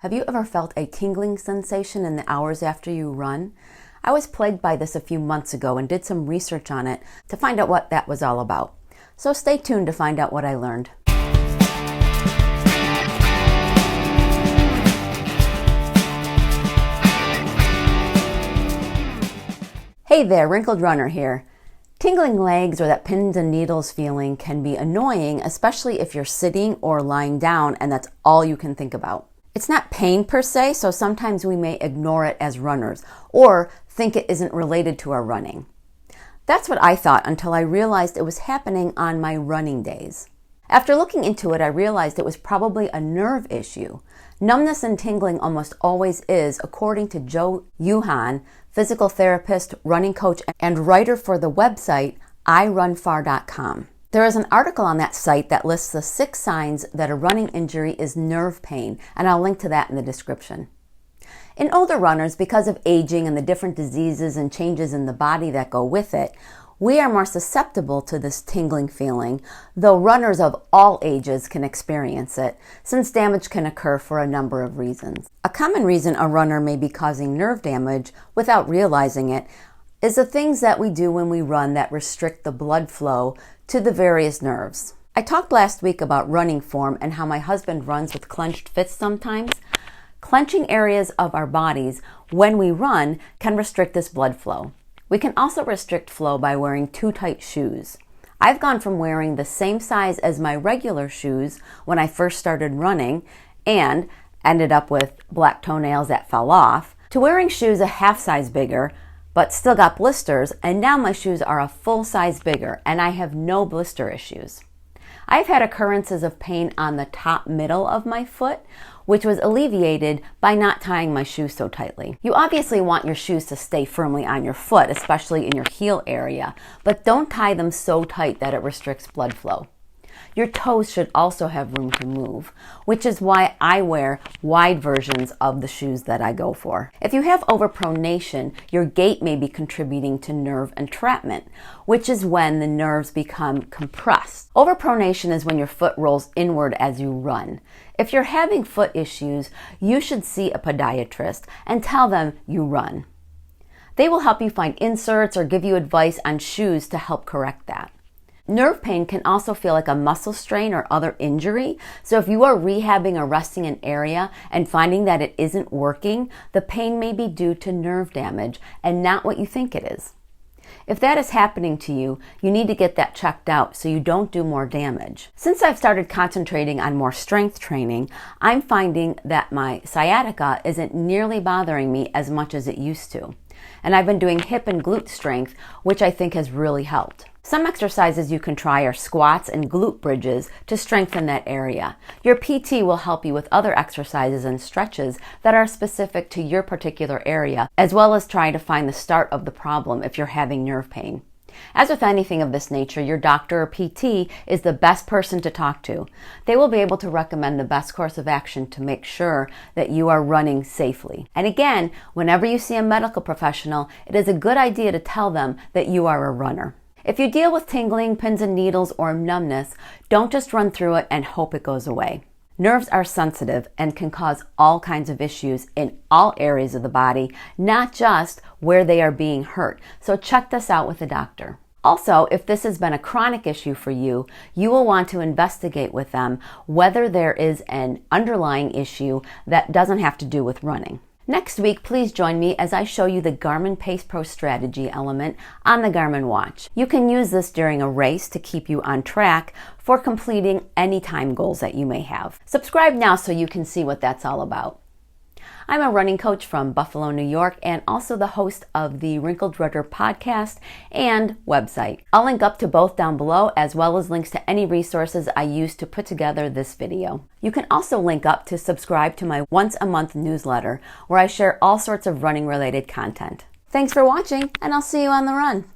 Have you ever felt a tingling sensation in the hours after you run? I was plagued by this a few months ago and did some research on it to find out what that was all about. So stay tuned to find out what I learned. Hey there, Wrinkled Runner here. Tingling legs or that pins and needles feeling can be annoying, especially if you're sitting or lying down and that's all you can think about. It's not pain per se, so sometimes we may ignore it as runners or think it isn't related to our running. That's what I thought until I realized it was happening on my running days. After looking into it, I realized it was probably a nerve issue. Numbness and tingling almost always is, according to Joe Yuhan, physical therapist, running coach, and writer for the website irunfar.com. There is an article on that site that lists the 6 signs that a running injury is nerve pain, and I'll link to that in the description. In older runners, because of aging and the different diseases and changes in the body that go with it, we are more susceptible to this tingling feeling, though runners of all ages can experience it, since damage can occur for a number of reasons. A common reason a runner may be causing nerve damage without realizing it is the things that we do when we run that restrict the blood flow to the various nerves. I talked last week about running form and how my husband runs with clenched fists sometimes. Clenching areas of our bodies when we run can restrict this blood flow. We can also restrict flow by wearing too tight shoes. I've gone from wearing the same size as my regular shoes when I first started running and ended up with black toenails that fell off, to wearing shoes a half size bigger but still got blisters, and now my shoes are a full size bigger and I have no blister issues. I've had occurrences of pain on the top middle of my foot, which was alleviated by not tying my shoes so tightly. You obviously want your shoes to stay firmly on your foot, especially in your heel area, but don't tie them so tight that it restricts blood flow. Your toes should also have room to move, which is why I wear wide versions of the shoes that I go for. If you have overpronation, your gait may be contributing to nerve entrapment, which is when the nerves become compressed. Overpronation is when your foot rolls inward as you run. If you're having foot issues, you should see a podiatrist and tell them you run. They will help you find inserts or give you advice on shoes to help correct that. Nerve pain can also feel like a muscle strain or other injury, so if you are rehabbing or resting an area and finding that it isn't working, the pain may be due to nerve damage and not what you think it is. If that is happening to you, you need to get that checked out so you don't do more damage. Since I've started concentrating on more strength training, I'm finding that my sciatica isn't nearly bothering me as much as it used to. And I've been doing hip and glute strength, which I think has really helped. Some exercises you can try are squats and glute bridges to strengthen that area. Your PT will help you with other exercises and stretches that are specific to your particular area, as well as trying to find the start of the problem if you're having nerve pain. As with anything of this nature, your doctor or PT is the best person to talk to. They will be able to recommend the best course of action to make sure that you are running safely. And again, whenever you see a medical professional, it is a good idea to tell them that you are a runner. If you deal with tingling, pins and needles, or numbness, don't just run through it and hope it goes away. Nerves are sensitive and can cause all kinds of issues in all areas of the body, not just where they are being hurt. So check this out with a doctor. Also, if this has been a chronic issue for you, you will want to investigate with them whether there is an underlying issue that doesn't have to do with running. Next week, please join me as I show you the Garmin Pace Pro strategy element on the Garmin watch. You can use this during a race to keep you on track for completing any time goals that you may have. Subscribe now so you can see what that's all about. I'm a running coach from Buffalo, New York, and also the host of the Wrinkled Runner podcast and website. I'll link up to both down below, as well as links to any resources I used to put together this video. You can also link up to subscribe to my once-a-month newsletter, where I share all sorts of running-related content. Thanks for watching, and I'll see you on the run.